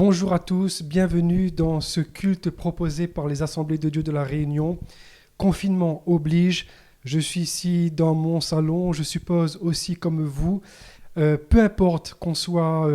Bonjour à tous, bienvenue dans ce culte proposé par les Assemblées de Dieu de la Réunion. Confinement oblige, je suis ici dans mon salon, je suppose aussi comme vous. Peu importe qu'on soit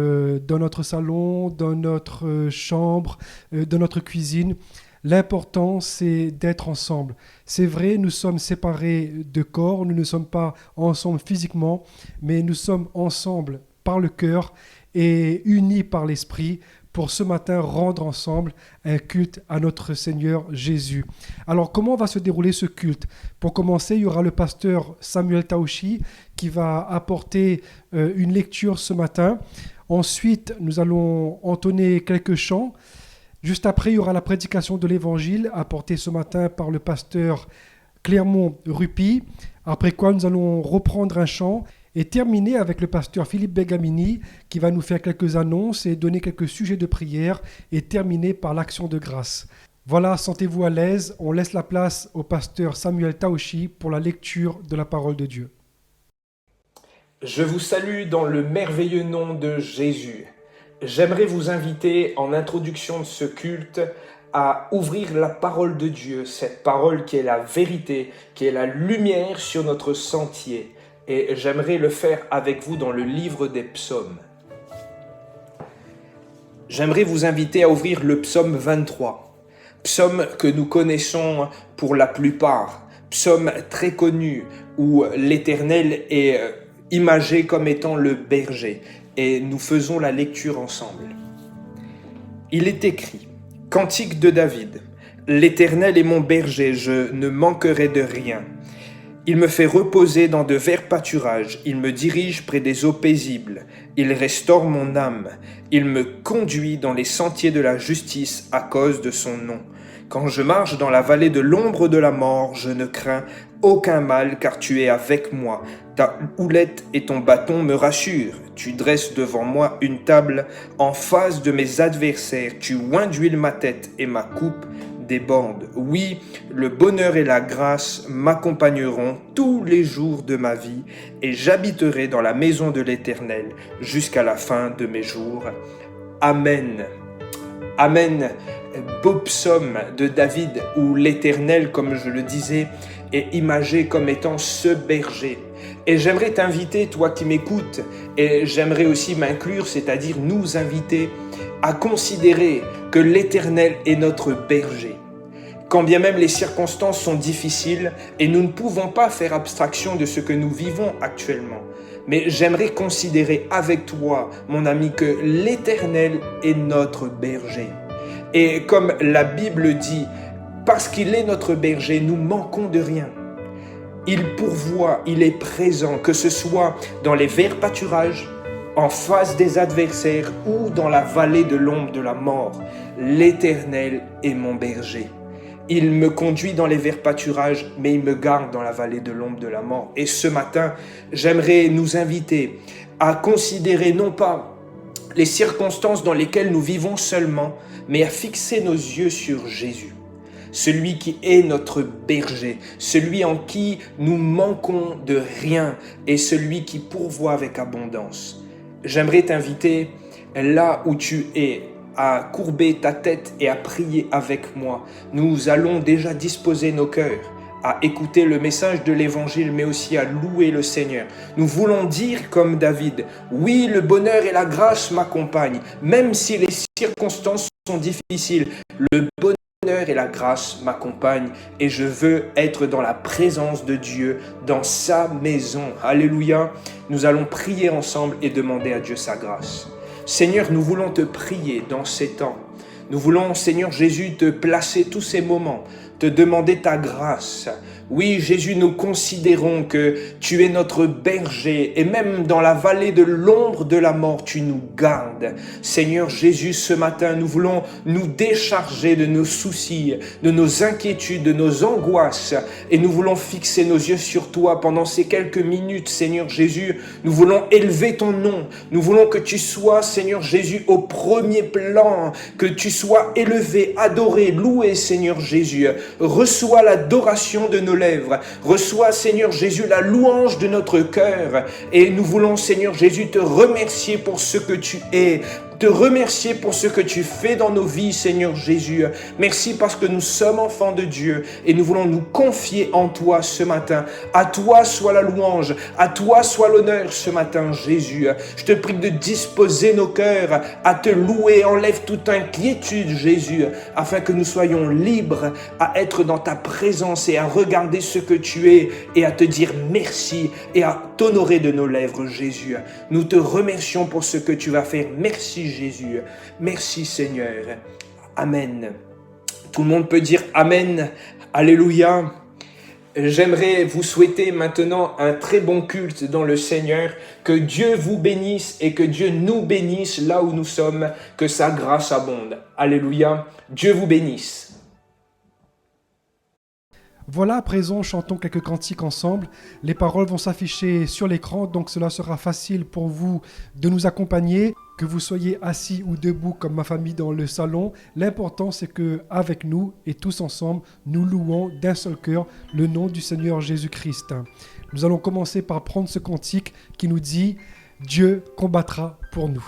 dans notre salon, dans notre chambre, dans notre cuisine, l'important c'est d'être ensemble. C'est vrai, nous sommes séparés de corps, nous ne sommes pas ensemble physiquement, mais nous sommes ensemble par le cœur et unis par l'esprit pour ce matin rendre ensemble un culte à notre Seigneur Jésus. Alors comment va se dérouler ce culte? Pour commencer, il y aura le pasteur Samuel Taoshi qui va apporter une lecture ce matin. Ensuite, nous allons entonner quelques chants. Juste après, il y aura la prédication de l'Évangile apportée ce matin par le pasteur Clermont Rupi. Après quoi, nous allons reprendre un chant et terminer avec le pasteur Philippe Begamini qui va nous faire quelques annonces et donner quelques sujets de prière et terminer par l'action de grâce. Voilà, sentez-vous à l'aise. On laisse la place au pasteur Samuel Taoshi pour la lecture de la parole de Dieu. Je vous salue dans le merveilleux nom de Jésus. J'aimerais vous inviter en introduction de ce culte à ouvrir la parole de Dieu, cette parole qui est la vérité, qui est la lumière sur notre sentier. Et j'aimerais le faire avec vous dans le livre des psaumes. J'aimerais vous inviter à ouvrir le psaume 23, psaume que nous connaissons pour la plupart, psaume très connu où l'Éternel est imagé comme étant le berger. Et nous faisons la lecture ensemble. Il est écrit, Cantique de David, l'Éternel est mon berger, je ne manquerai de rien. Il me fait reposer dans de verts pâturages, il me dirige près des eaux paisibles, il restaure mon âme, il me conduit dans les sentiers de la justice à cause de son nom. Quand je marche dans la vallée de l'ombre de la mort, je ne crains aucun mal car tu es avec moi. Ta houlette et ton bâton me rassurent. Tu dresses devant moi une table en face de mes adversaires. Tu oins d'huile ma tête et ma coupe déborde. Oui, le bonheur et la grâce m'accompagneront tous les jours de ma vie et j'habiterai dans la maison de l'Éternel jusqu'à la fin de mes jours. Amen. Amen. Beau psaume de David où l'Éternel, comme je le disais, est imagé comme étant ce berger. Et j'aimerais t'inviter, toi qui m'écoutes, et j'aimerais aussi m'inclure, c'est-à-dire nous inviter à considérer que l'Éternel est notre berger. Quand bien même les circonstances sont difficiles et nous ne pouvons pas faire abstraction de ce que nous vivons actuellement, mais j'aimerais considérer avec toi, mon ami, que l'Éternel est notre berger. Et comme la Bible dit, parce qu'il est notre berger, nous manquons de rien. Il pourvoit, il est présent, que ce soit dans les verts pâturages, en face des adversaires ou dans la vallée de l'ombre de la mort. L'Éternel est mon berger. Il me conduit dans les verts pâturages, mais il me garde dans la vallée de l'ombre de la mort. Et ce matin, j'aimerais nous inviter à considérer non pas les circonstances dans lesquelles nous vivons seulement, mais à fixer nos yeux sur Jésus. Celui qui est notre berger, celui en qui nous manquons de rien et celui qui pourvoit avec abondance. J'aimerais t'inviter, là où tu es, à courber ta tête et à prier avec moi. Nous allons déjà disposer nos cœurs à écouter le message de l'Évangile, mais aussi à louer le Seigneur. Nous voulons dire comme David, oui, le bonheur et la grâce m'accompagnent, même si les circonstances sont difficiles. Le bonheur et la grâce m'accompagnent et je veux être dans la présence de Dieu, dans sa maison. Alléluia. Nous allons prier ensemble et demander à Dieu sa grâce. Seigneur, nous voulons te prier dans ces temps. Nous voulons, Seigneur Jésus, te placer tous ces moments, te demander ta grâce. Oui, Jésus, nous considérons que tu es notre berger et même dans la vallée de l'ombre de la mort, tu nous gardes. Seigneur Jésus, ce matin, nous voulons nous décharger de nos soucis, de nos inquiétudes, de nos angoisses et nous voulons fixer nos yeux sur toi pendant ces quelques minutes, Seigneur Jésus. Nous voulons élever ton nom. Nous voulons que tu sois, Seigneur Jésus, au premier plan, que tu sois élevé, adoré, loué, Seigneur Jésus. Reçois l'adoration de nos lèvres. Reçois, Seigneur Jésus, la louange de notre cœur. Et nous voulons, Seigneur Jésus, te remercier pour ce que tu es. te remercier pour ce que tu fais dans nos vies, Seigneur Jésus. Merci parce que nous sommes enfants de Dieu et nous voulons nous confier en toi ce matin. À toi soit la louange, à toi soit l'honneur ce matin, Jésus. Je te prie de disposer nos cœurs à te louer. Enlève toute inquiétude, Jésus, afin que nous soyons libres à être dans ta présence et à regarder ce que tu es et à te dire merci et à t'honorer de nos lèvres, Jésus. Nous te remercions pour ce que tu vas faire. Merci, Jésus. Merci, Seigneur. Amen. Tout le monde peut dire Amen. Alléluia. J'aimerais vous souhaiter maintenant un très bon culte dans le Seigneur. Que Dieu vous bénisse et que Dieu nous bénisse là où nous sommes. Que sa grâce abonde. Alléluia. Dieu vous bénisse. Voilà, à présent, chantons quelques cantiques ensemble. Les paroles vont s'afficher sur l'écran, donc cela sera facile pour vous de nous accompagner. Que vous soyez assis ou debout comme ma famille dans le salon, l'important c'est que avec nous et tous ensemble, nous louons d'un seul cœur le nom du Seigneur Jésus-Christ. Nous allons commencer par prendre ce cantique qui nous dit « Dieu combattra pour nous ».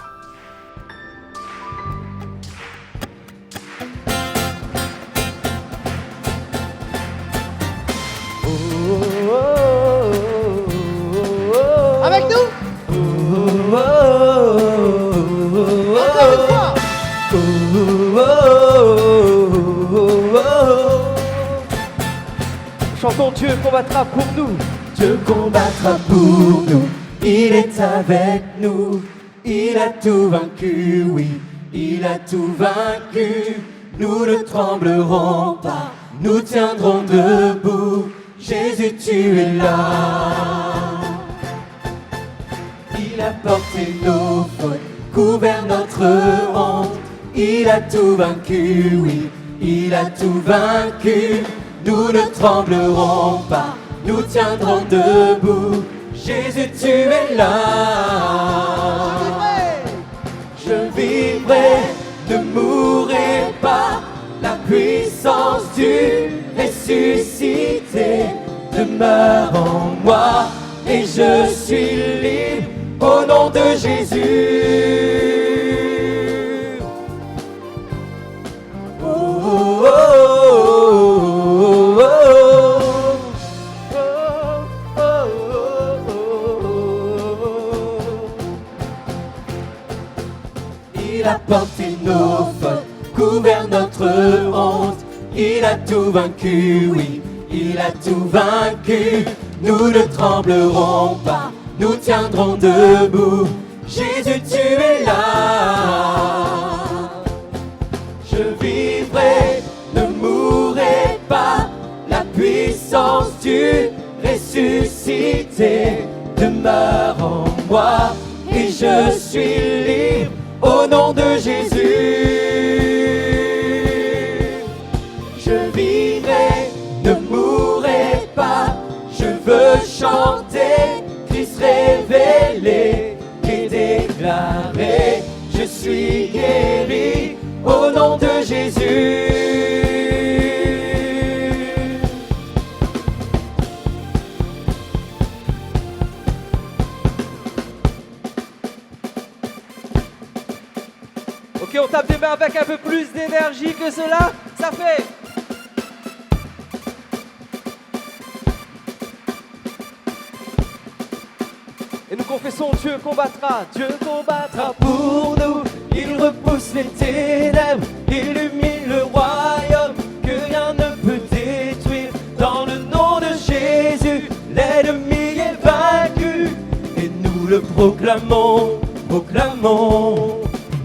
Avec nous. Encore une fois. Chantons Dieu combattra pour nous. Dieu combattra pour nous, il est avec nous, il a tout vaincu, oui, il a tout vaincu. Nous ne tremblerons pas, nous tiendrons debout. Jésus, tu es là. Il a porté nos fautes, couvert notre honte. Il a tout vaincu, oui, il a tout vaincu. Nous ne tremblerons pas, nous tiendrons debout. Jésus, tu es là. Je vivrai, ne mourrai pas. La puissance du ressuscité demeure en moi et je suis libre au nom de Jésus. Oh, oh, oh, oh, oh, oh, oh. Il a porté nos fautes, couvert notre honte. Il a tout vaincu, oui, il a tout vaincu. Nous ne tremblerons pas, nous tiendrons debout. Jésus, tu es là. Je vivrai, ne mourrai pas. La puissance du ressuscité demeure en moi et je suis libre au nom de Jésus. Je vivrai, ne mourrai pas. Je veux chanter, Christ révélé et déclaré. Je suis guéri au nom de Jésus. Ok, on tape des mains avec un peu plus d'énergie que cela. Ça fait. Et nous confessons, Dieu combattra pour nous. Il repousse les ténèbres, illumine le royaume que rien ne peut détruire. Dans le nom de Jésus, l'ennemi est vaincu. Et nous le proclamons, proclamons.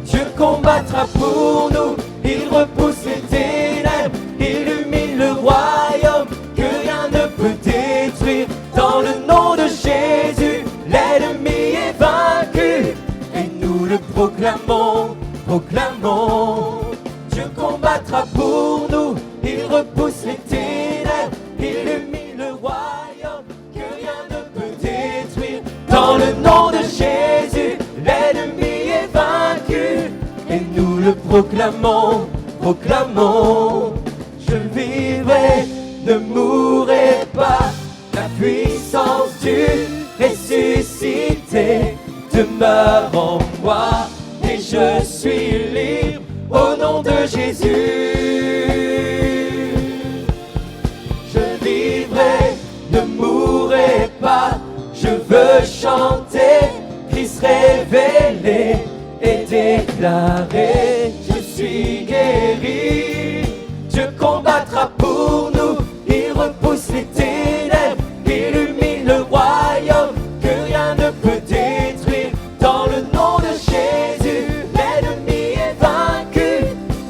Dieu combattra pour nous, il repousse les ténèbres, illumine le royaume que rien ne peut détruire. Dans le nom de Jésus, l'ennemi est vaincu et nous le proclamons, proclamons. Dieu combattra pour nous, il repousse les ténèbres, illumine le royaume que rien ne peut détruire. Dans le nom de Jésus, l'ennemi est vaincu et nous le proclamons, proclamons. Je vivrai, ne mourrai pas. La puissance du ressuscité demeure en moi et et je suis libre au nom de Jésus. Je vivrai, ne mourrai pas, je veux chanter, Christ révélé et déclaré. Je suis guéri, Dieu combattra pour nous, il repousse les ténèbres, illumine le royaume que rien ne peut détruire. Dans le nom de Jésus, l'ennemi est vaincu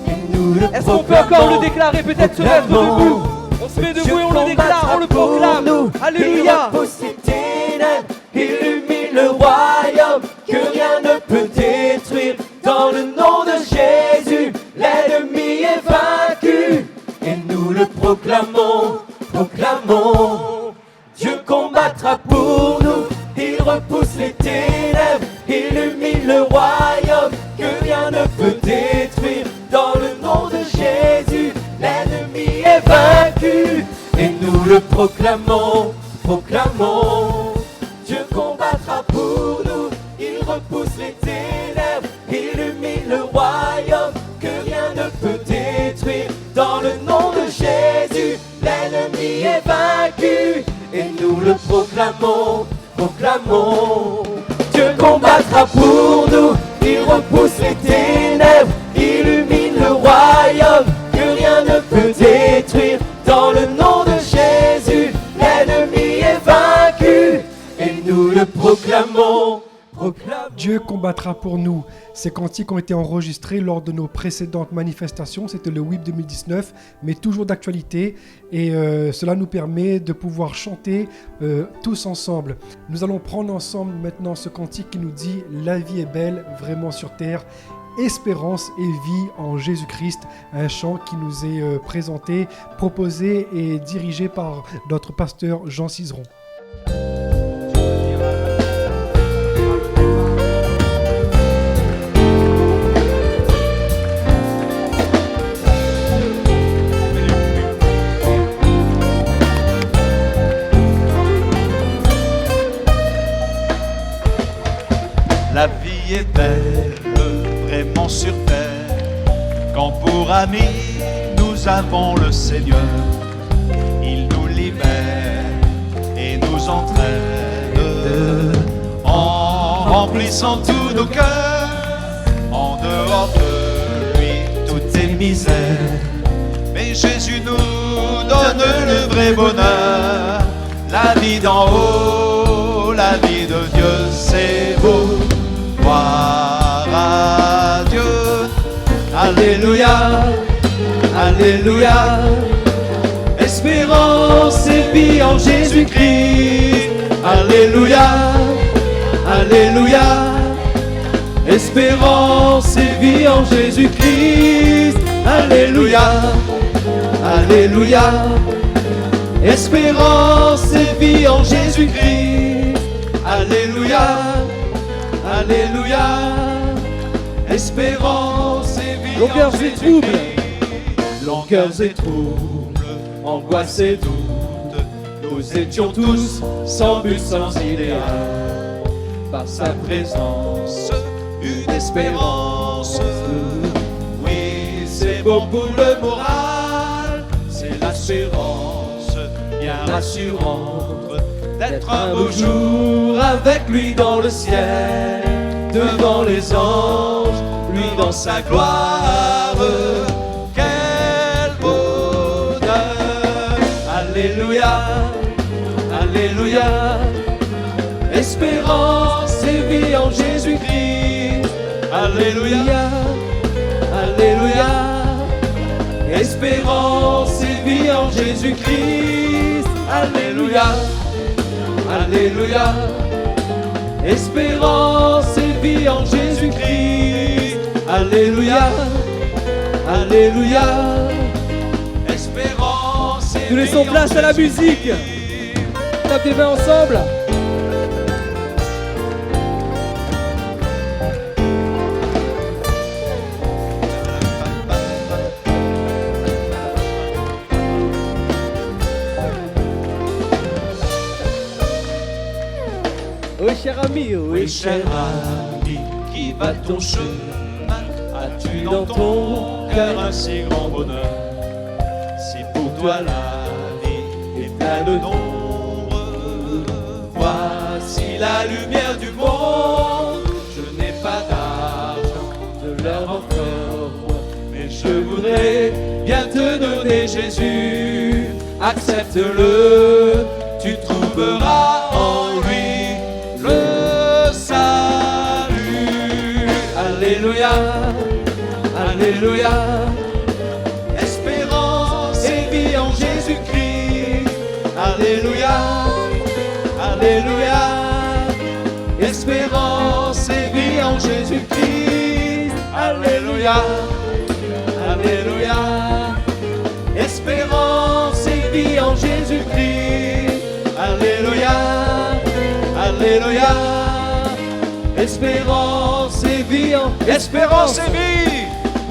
et nous le Est-ce qu'on peut encore le déclarer, peut-être se mettre debout? On se met debout et on le déclare, on le proclame. Alléluia. Il repousse les ténèbres, illumine le royaume que rien ne peut détruire. Dans le nom de Jésus, l'ennemi est vaincu et nous le proclamons, proclamons. Dieu combattra pour nous, il repousse les ténèbres, illumine le royaume que rien ne peut détruire. Dans le nom de Jésus, l'ennemi est vaincu et nous le proclamons, proclamons. Dieu combattra pour nous, il repousse les ténèbres, illumine le royaume que rien ne peut détruire. Dans le nom de Jésus, l'ennemi est vaincu et nous le proclamons, proclamons. Dieu combattra pour nous, il repousse les ténèbres, illumine le royaume que rien ne peut détruire. Dans le nom de Jésus, l'ennemi est vaincu et nous le proclamons, proclamons. Dieu combattra pour nous. Ces cantiques ont été enregistrés lors de nos précédentes manifestations, c'était le WIP 2019, mais toujours d'actualité, et cela nous permet de pouvoir chanter tous ensemble. Nous allons prendre ensemble maintenant ce cantique qui nous dit « La vie est belle, vraiment sur terre ». Espérance et vie en Jésus-Christ, un chant qui nous est présenté, proposé et dirigé par notre pasteur Jean Cizeron. La vie est belle, vraiment sur terre, quand pour amis nous avons le Seigneur. Il nous libère et nous entraîne, en remplissant tous nos cœurs. En dehors de lui, tout est misère, mais Jésus nous donne le vrai bonheur. La vie d'en haut, la vie de Dieu, c'est beau. Gloire à Dieu, Alléluia, Alléluia. Espérance et vie en Jésus-Christ, Alléluia, Alléluia. Espérance et vie en Jésus-Christ, Alléluia, Alléluia. Espérance et vie en Jésus-Christ, Alléluia, Alléluia. Espérance et vie Longueurs en et Jésus-Christ. troubles. Longueurs et troubles, angoisse et doute, nous étions tous sans but, sans idéal. Par sa présence, une espérance. Oui, c'est bon pour le moral, c'est l'assurance bien rassurante d'être un beau jour avec lui dans le ciel, devant les anges, lui dans sa gloire. Quel bonheur! Alléluia, Alléluia. Espérance et vie en Jésus-Christ. Alléluia, Alléluia. Espérance et vie en Jésus-Christ. Alléluia, Alléluia. Espérance et vie en Jésus-Christ. Alléluia, Alléluia. Espérance et Nous laissons vie en place à la musique. Tape des mains ensemble. Oui, cher ami, oui, Oui, cher ami, qui va ton chemin? As-tu dans ton cœur un si grand bonheur? Si pour toi la vie est pleine d'ombre, voici la lumière du monde. Je n'ai pas d'argent, de l'or encore, mais je voudrais bien te donner Jésus. Accepte-le, tu trouveras en lui le salut. Alléluia, Alléluia. Espérance et vie en Jésus-Christ. Alléluia, Alléluia. Espérance et vie en Jésus-Christ. Alléluia, Alléluia. Espérance et vie en Jésus-Christ. Alléluia, Alléluia. Espérance et vie en Espérance et vie.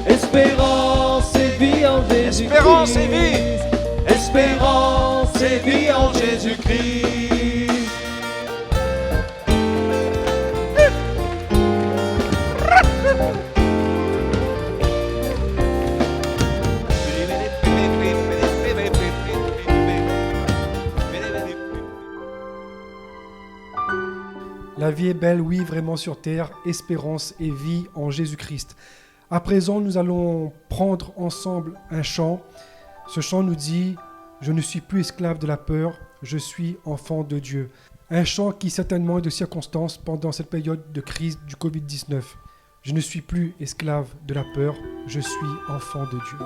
Espérance et vie en Jésus-Christ. Espérance et vie. Espérance et vie en Jésus-Christ. La vie est belle, oui, vraiment sur terre, espérance et vie en Jésus-Christ. À présent, nous allons prendre ensemble un chant. Ce chant nous dit « Je ne suis plus esclave de la peur, je suis enfant de Dieu ». Un chant qui certainement est de circonstance pendant cette période de crise du Covid-19. Je ne suis plus esclave de la peur, je suis enfant de Dieu.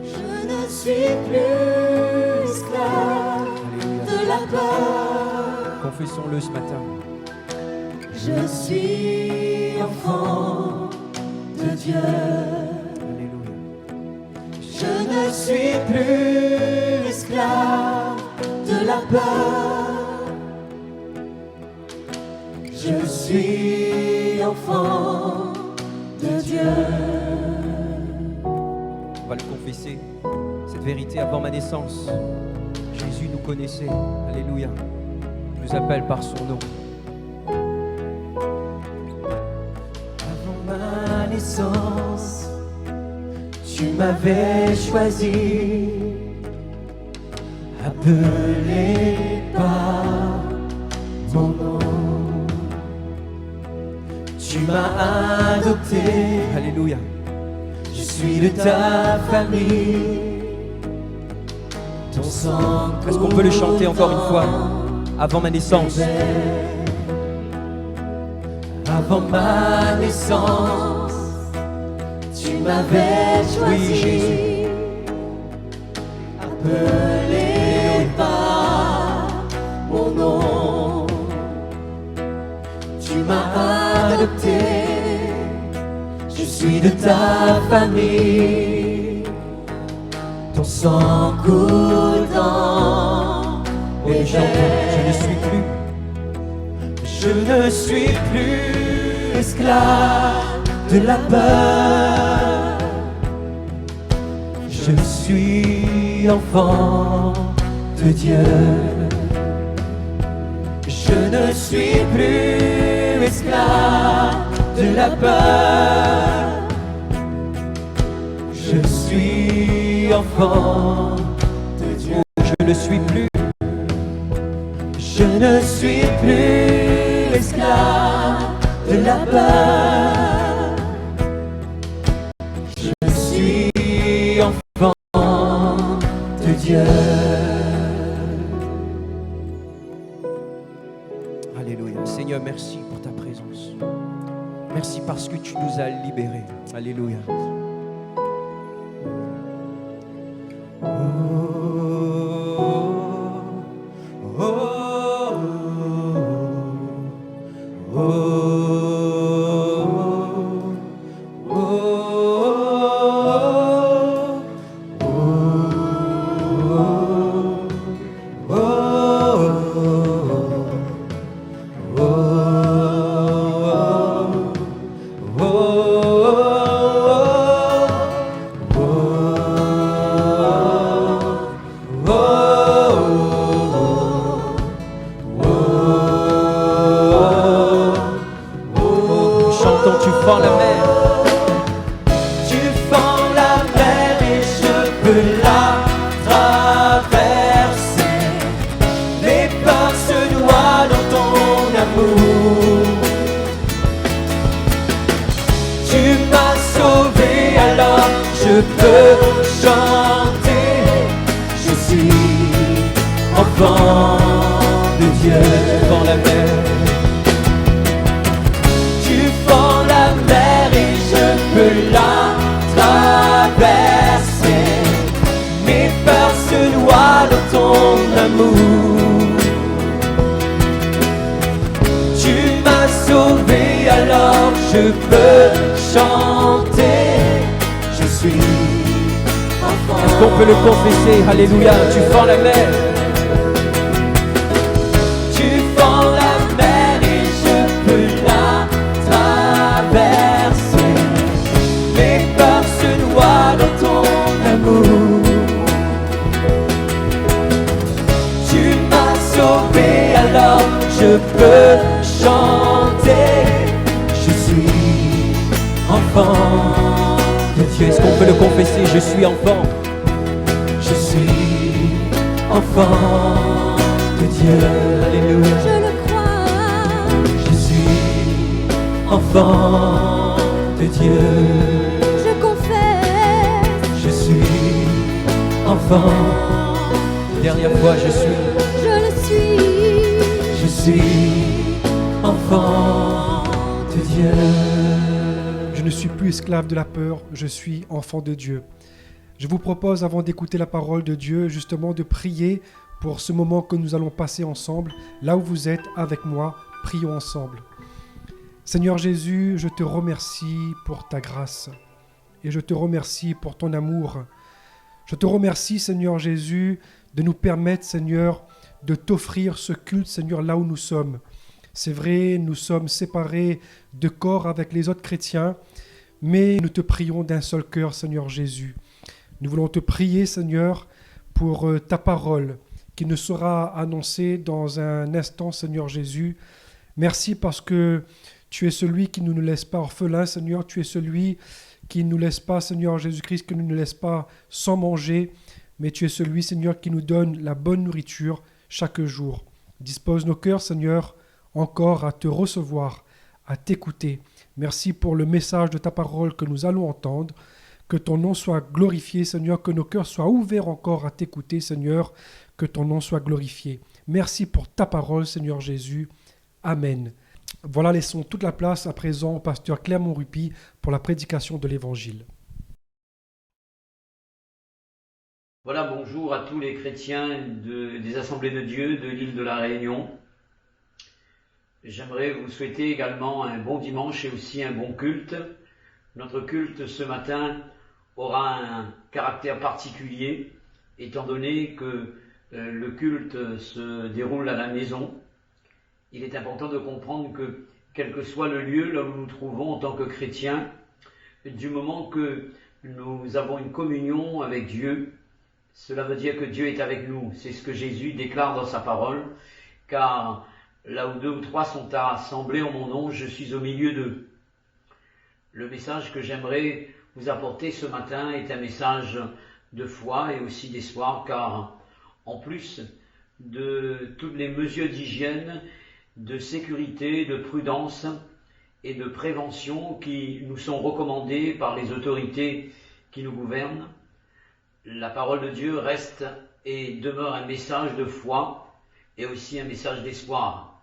Je ne suis plus esclave de la peur. Confessons-le ce matin. Je suis enfant de Dieu. Alléluia. Je ne suis plus esclave de la peur. Je suis enfant de Dieu. On va le confesser, cette vérité avant ma naissance. Jésus nous connaissait. Alléluia. Il nous appelle par son nom. Avant ma naissance, tu m'avais choisi, appelé par mon nom. Tu m'as adopté, Alléluia. je suis de ta famille. Ton sang. Est-ce qu'on peut le chanter encore une fois? Avant ma naissance. Avant ma naissance, tu m'avais choisi. Oui, Jésus. Appelé par mon nom. Tu m'as adopté, je suis de ta famille. Ton sang coule dans mes veines. Je ne suis plus esclave de la peur. Je suis enfant de Dieu. Je ne suis plus esclave de la peur. Je suis enfant de Dieu. Je ne suis plus. Je ne suis plus esclave de la peur. Je suis enfant de Dieu. Alléluia. Seigneur, merci pour ta présence. Merci parce que tu nous as libérés. Alléluia. peux chanter. Je suis enfant de Dieu. Devant la mer, Tu fends la mer et je peux la traverser. Mes peurs se noient dans ton amour. Tu m'as sauvé, alors je peux chanter. Je suis enfant. est-ce qu'on peut le confesser? Alléluia, tu fends la mer. Tu fends la mer et je peux la traverser. Mes peurs se noient dans ton amour. Tu m'as sauvé, alors je peux chanter. Je suis enfant de Dieu. Est-ce qu'on peut le confesser? Je suis enfant. Je suis enfant de Dieu. Alléluia. Je le crois, Je suis enfant de Dieu. je confesse, Je suis enfant. Dernière fois, je suis. je le suis. Je suis enfant de Dieu. Je ne suis plus esclave de la peur, je suis enfant de Dieu. Je vous propose, avant d'écouter la parole de Dieu, justement de prier pour ce moment que nous allons passer ensemble. Là où vous êtes, avec moi, prions ensemble. Seigneur Jésus, je te remercie pour ta grâce et je te remercie pour ton amour. Je te remercie, Seigneur Jésus, de nous permettre, Seigneur, de t'offrir ce culte, Seigneur, là où nous sommes. C'est vrai, nous sommes séparés de corps avec les autres chrétiens, mais nous te prions d'un seul cœur, Seigneur Jésus. Nous voulons te prier, Seigneur, pour ta parole qui nous sera annoncée dans un instant, Seigneur Jésus. Merci parce que tu es celui qui ne nous laisse pas orphelins, Seigneur. Tu es celui qui ne nous laisse pas, Seigneur Jésus-Christ, qui ne nous laisse pas sans manger, mais tu es celui, Seigneur, qui nous donne la bonne nourriture chaque jour. Dispose nos cœurs, Seigneur, encore à te recevoir, à t'écouter. Merci pour le message de ta parole que nous allons entendre. Que ton nom soit glorifié, Seigneur, que nos cœurs soient ouverts encore à t'écouter, Seigneur, que ton nom soit glorifié. Merci pour ta parole, Seigneur Jésus. Amen. Voilà, laissons toute la place à présent au pasteur Clermont-Rupy pour la prédication de l'Évangile. Voilà, bonjour à tous les chrétiens des Assemblées de Dieu de l'île de la Réunion. J'aimerais vous souhaiter également un bon dimanche et aussi un bon culte. Notre culte ce matin aura un caractère particulier, étant donné que le culte se déroule à la maison. Il est important de comprendre que, quel que soit le lieu là où nous nous trouvons en tant que chrétiens, du moment que nous avons une communion avec Dieu, cela veut dire que Dieu est avec nous. C'est ce que Jésus déclare dans sa parole, car là où 2 ou 3 sont assemblés en mon nom, je suis au milieu d'eux. Le message que j'aimerais vous apporter ce matin est un message de foi et aussi d'espoir, car en plus de toutes les mesures d'hygiène, de sécurité, de prudence et de prévention qui nous sont recommandées par les autorités qui nous gouvernent, la parole de Dieu reste et demeure un message de foi et aussi un message d'espoir.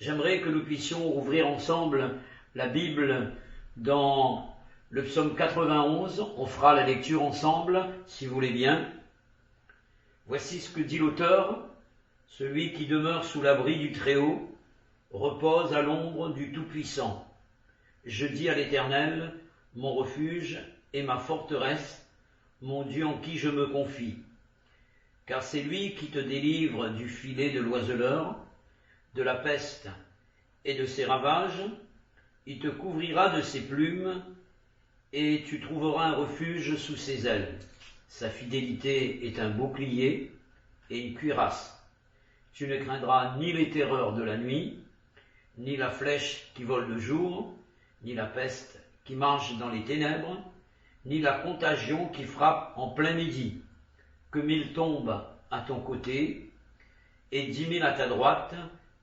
J'aimerais que nous puissions ouvrir ensemble la Bible dans le psaume 91. On fera la lecture ensemble, si vous voulez bien. Voici ce que dit l'auteur. Celui qui demeure sous l'abri du Très-Haut repose à l'ombre du Tout-Puissant. Je dis à l'Éternel, mon refuge et ma forteresse, mon Dieu en qui je me confie. Car c'est lui qui te délivre du filet de l'oiseleur, de la peste et de ses ravages. Il te couvrira de ses plumes et tu trouveras un refuge sous ses ailes. Sa fidélité est un bouclier et une cuirasse. Tu ne craindras ni les terreurs de la nuit, ni la flèche qui vole de jour, ni la peste qui marche dans les ténèbres, ni la contagion qui frappe en plein midi. Que 1000 tombent à ton côté et 10 000 à ta droite,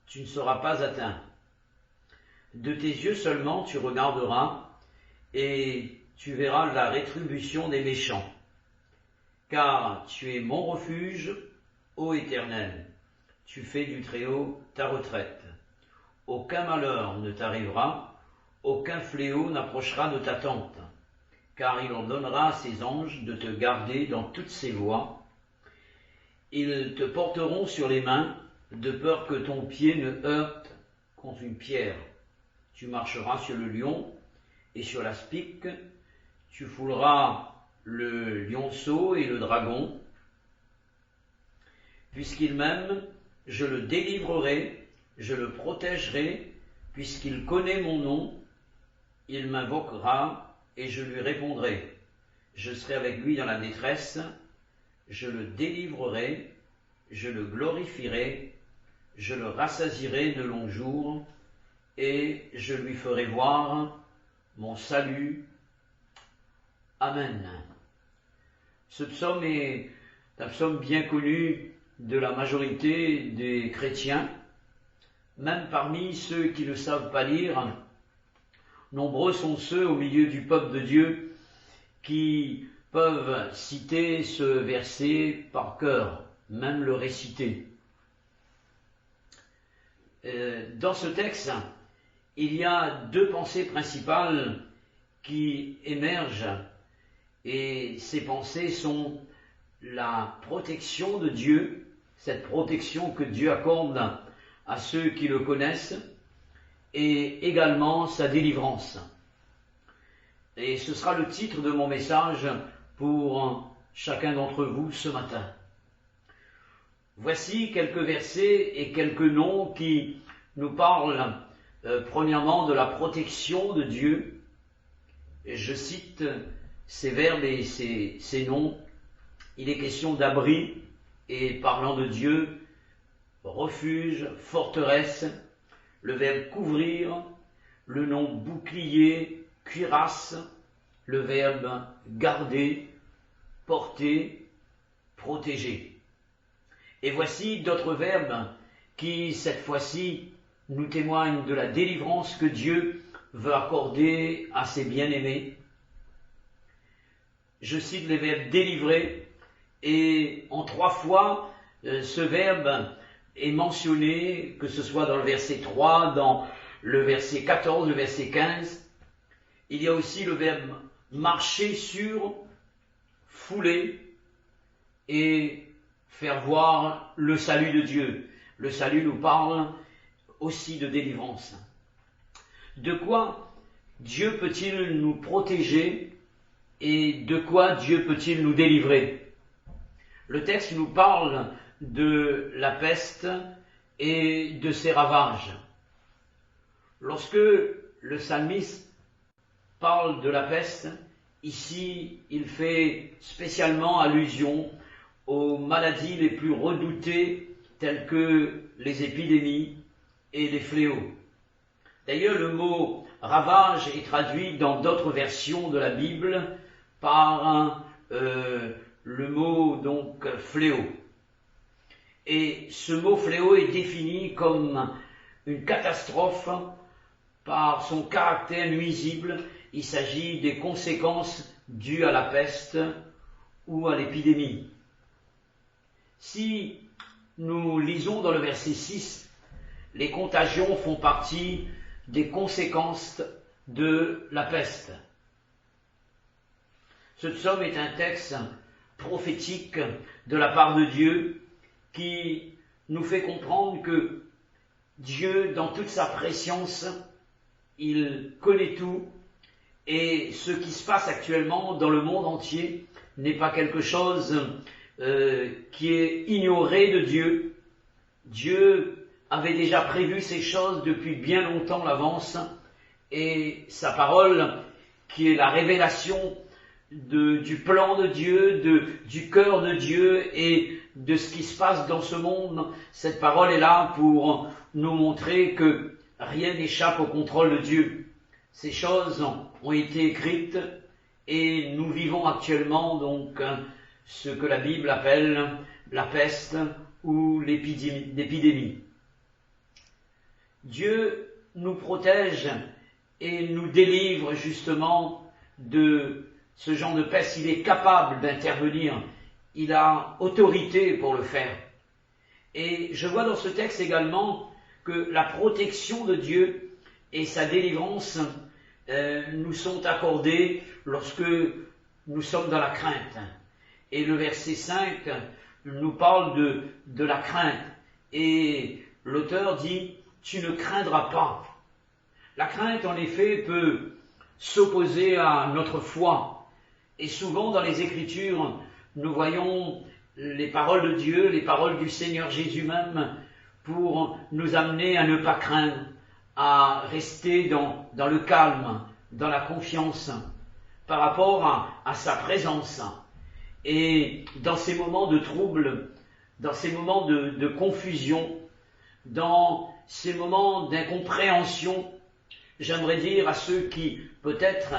tu ne seras pas atteint. De tes yeux seulement tu regarderas et tu verras la rétribution des méchants. Car tu es mon refuge, ô Éternel. Tu fais du Très-Haut ta retraite. Aucun malheur ne t'arrivera, aucun fléau n'approchera de ta tente, car il ordonnera à ses anges de te garder dans toutes ses voies. Ils te porteront sur les mains, de peur que ton pied ne heurte contre une pierre. Tu marcheras sur le lion et sur l'aspic, tu fouleras le lionceau et le dragon. Puisqu'il m'aime, je le délivrerai, je le protégerai, puisqu'il connaît mon nom, il m'invoquera et je lui répondrai. Je serai avec lui dans la détresse, je le délivrerai, je le glorifierai, je le rassasierai de longs jours, et je lui ferai voir mon salut. Amen. Ce psaume est un psaume bien connu de la majorité des chrétiens, même parmi ceux qui ne savent pas lire. Nombreux sont ceux au milieu du peuple de Dieu qui peuvent citer ce verset par cœur, même le réciter. Dans ce texte, il y a deux pensées principales qui émergent, et ces pensées sont la protection de Dieu, cette protection que Dieu accorde à ceux qui le connaissent, et également sa délivrance. Et ce sera le titre de mon message pour chacun d'entre vous ce matin. Voici quelques versets et quelques noms qui nous parlent premièrement de la protection de Dieu. Et je cite ces verbes et ces noms. Il est question d'abri, et parlant de Dieu, refuge, forteresse, le verbe couvrir, le nom bouclier, cuirasse, le verbe garder, porter, protéger. Et voici d'autres verbes qui, cette fois-ci, nous témoignent de la délivrance que Dieu veut accorder à ses bien-aimés. Je cite les verbes délivrer, et en 3 fois, ce verbe est mentionné, que ce soit dans le verset 3, dans le verset 14, le verset 15. Il y a aussi le verbe marcher sur, fouler, et faire voir le salut de Dieu. Le salut nous parle aussi de délivrance. De quoi Dieu peut-il nous protéger et de quoi Dieu peut-il nous délivrer? Le texte nous parle de la peste et de ses ravages. Lorsque le psalmiste parle de la peste, ici il fait spécialement allusion aux maladies les plus redoutées telles que les épidémies et les fléaux. D'ailleurs, le mot ravage est traduit dans d'autres versions de la Bible par le mot donc fléau. Et ce mot fléau est défini comme une catastrophe par son caractère nuisible. Il s'agit des conséquences dues à la peste ou à l'épidémie. Si nous lisons dans le verset 6, les contagions font partie des conséquences de la peste. Ce psaume est un texte prophétique de la part de Dieu qui nous fait comprendre que Dieu, dans toute sa préscience, il connaît tout, et ce qui se passe actuellement dans le monde entier n'est pas quelque chose qui est ignoré de Dieu. Dieu avait déjà prévu ces choses depuis bien longtemps à l'avance, et sa parole, qui est la révélation du plan de Dieu, du cœur de Dieu et de ce qui se passe dans ce monde, cette parole est là pour nous montrer que rien n'échappe au contrôle de Dieu. Ces choses ont été écrites et nous vivons actuellement donc ce que la Bible appelle la peste ou l'épidémie. Dieu nous protège et nous délivre justement de ce genre de peste, il est capable d'intervenir, il a autorité pour le faire. Et je vois dans ce texte également que la protection de Dieu et sa délivrance nous sont accordées lorsque nous sommes dans la crainte. Et le verset 5 nous parle de la crainte. Et l'auteur dit « Tu ne craindras pas ». La crainte, en effet, peut s'opposer à notre foi. Et souvent, dans les Écritures, nous voyons les paroles de Dieu, les paroles du Seigneur Jésus même, pour nous amener à ne pas craindre, à rester dans le calme, dans la confiance, par rapport à sa présence. Et dans ces moments de trouble, dans ces moments de confusion, dans ces moments d'incompréhension, j'aimerais dire à ceux qui peut-être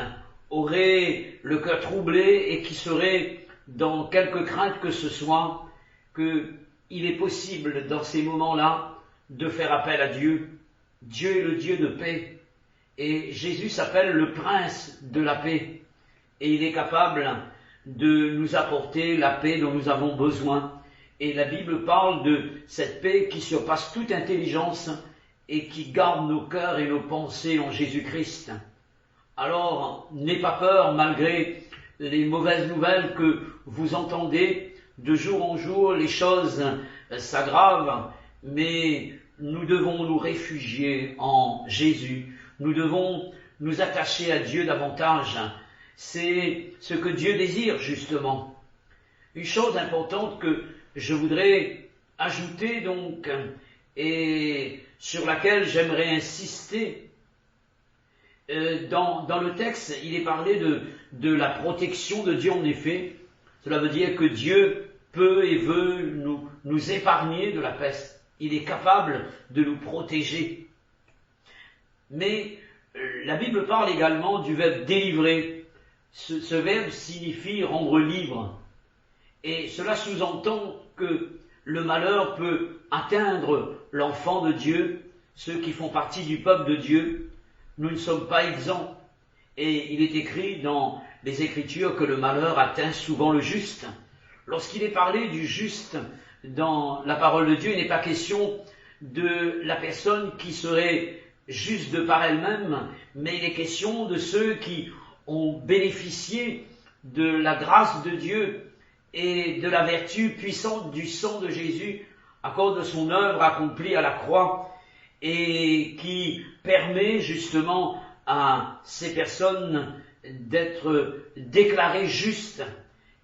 auraient le cœur troublé et qui seraient dans quelque crainte que ce soit, qu'il est possible dans ces moments-là de faire appel à Dieu. Dieu est le Dieu de paix et Jésus s'appelle le Prince de la paix et il est capable de nous apporter la paix dont nous avons besoin. Et la Bible parle de cette paix qui surpasse toute intelligence et qui garde nos cœurs et nos pensées en Jésus-Christ. Alors, n'aie pas peur malgré les mauvaises nouvelles que vous entendez. De jour en jour, les choses s'aggravent, mais nous devons nous réfugier en Jésus. Nous devons nous attacher à Dieu davantage. C'est ce que Dieu désire, justement. Une chose importante que je voudrais ajouter, donc, et sur laquelle j'aimerais insister, dans le texte, il est parlé de la protection de Dieu, en effet. Cela veut dire que Dieu peut et veut nous épargner de la peste. Il est capable de nous protéger. Mais la Bible parle également du verbe délivrer. Ce verbe signifie rendre libre. Et cela sous-entend que le malheur peut atteindre l'enfant de Dieu, ceux qui font partie du peuple de Dieu. Nous ne sommes pas exempts. Et il est écrit dans les Écritures que le malheur atteint souvent le juste. Lorsqu'il est parlé du juste dans la parole de Dieu, il n'est pas question de la personne qui serait juste de par elle-même, mais il est question de ceux qui ont bénéficié de la grâce de Dieu et de la vertu puissante du sang de Jésus à cause de son œuvre accomplie à la croix et qui permet justement à ces personnes d'être déclarées justes.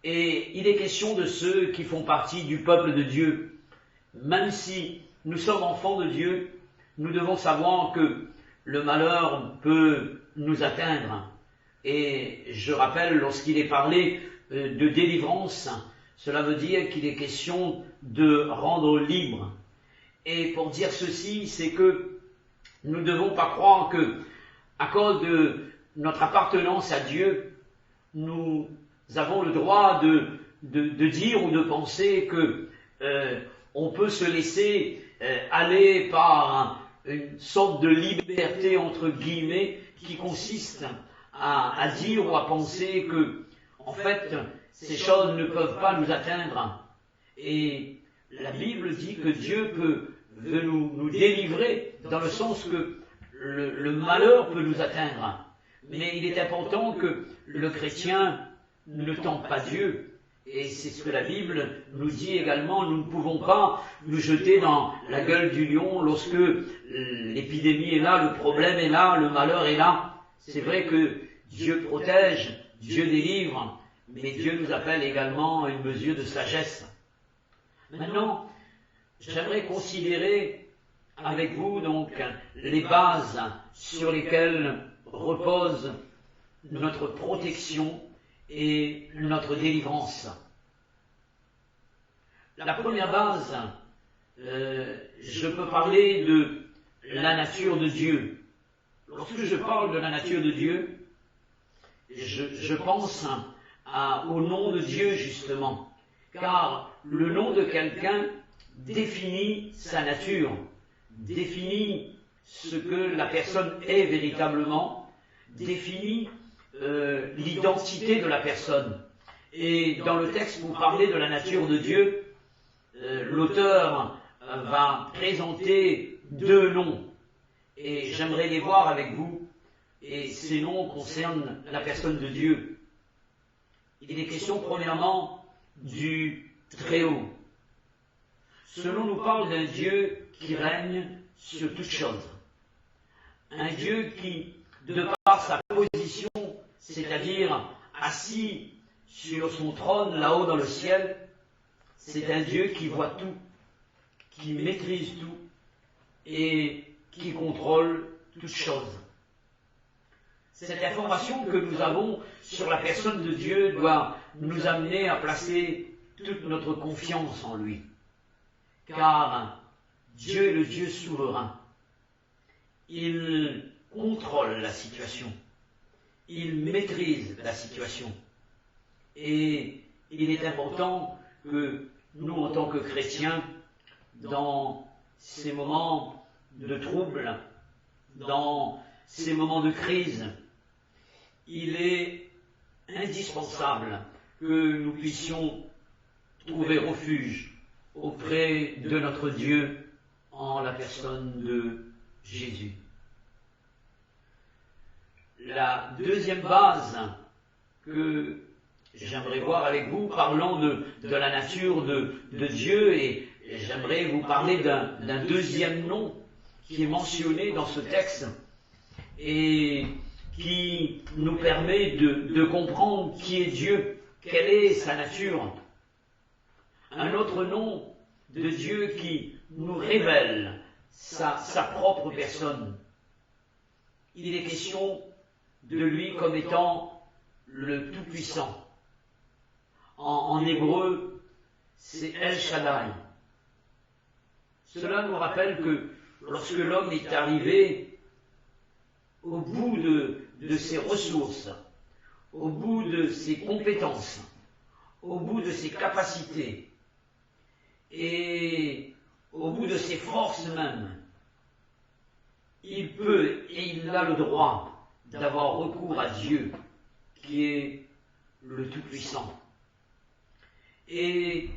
Et il est question de ceux qui font partie du peuple de Dieu. Même si nous sommes enfants de Dieu, nous devons savoir que le malheur peut nous atteindre. Et je rappelle, lorsqu'il est parlé de délivrance, cela veut dire qu'il est question de rendre libre. Et pour dire ceci, c'est que nous ne devons pas croire que, à cause de notre appartenance à Dieu, nous avons le droit de dire ou de penser que on peut se laisser aller par une sorte de liberté entre guillemets qui consiste à dire ou à penser que, en fait, ces choses ne peuvent pas nous atteindre. Et la Bible dit que Dieu veut nous délivrer, dans le sens que le malheur peut nous atteindre. Mais il est important que le chrétien ne tente pas Dieu. Et c'est ce que la Bible nous dit également. Nous ne pouvons pas nous jeter dans la gueule du lion lorsque l'épidémie est là, le problème est là, le malheur est là. C'est vrai que Dieu protège, Dieu délivre, mais Dieu nous appelle également à une mesure de sagesse. Maintenant, j'aimerais considérer avec vous donc les bases sur lesquelles repose notre protection et notre délivrance. La première base, je peux parler de la nature de Dieu. Lorsque je parle de la nature de Dieu, je pense au nom de Dieu justement, car le nom de quelqu'un définit sa nature, définit ce que la personne est véritablement, définit l'identité de la personne. Et dans le texte, vous parlez de la nature de Dieu. L'auteur va présenter 2 noms. Et j'aimerais les voir avec vous. Et ces noms concernent la personne de Dieu. Il est question premièrement du Très-Haut. Ce nom nous parle d'un Dieu qui règne sur toutes choses. Un Dieu qui, de par sa position, c'est-à-dire assis sur son trône là-haut dans le ciel, c'est un Dieu qui voit tout, qui maîtrise tout et qui contrôle toutes choses. Cette information que nous avons sur la personne de Dieu doit nous amener à placer toute notre confiance en lui. Car Dieu est le Dieu souverain. Il contrôle la situation. Il maîtrise la situation. Et il est important que nous, en tant que chrétiens, dans ces moments de trouble, dans ces moments de crise, il est indispensable que nous puissions trouver refuge auprès de notre Dieu en la personne de Jésus. La deuxième base que j'aimerais voir avec vous, parlant de la nature de Dieu, et j'aimerais vous parler d'un deuxième nom qui est mentionné dans ce texte et qui nous permet de comprendre qui est Dieu, quelle est sa nature. Un autre nom de Dieu qui nous révèle sa propre personne. Il est question de lui comme étant le Tout-Puissant. En hébreu, c'est El Shaddai. Cela nous rappelle que lorsque l'homme est arrivé au bout de ses ressources, au bout de ses compétences, au bout de ses capacités et au bout de ses forces même, il peut et il a le droit d'avoir recours à Dieu, qui est le Tout-Puissant. Et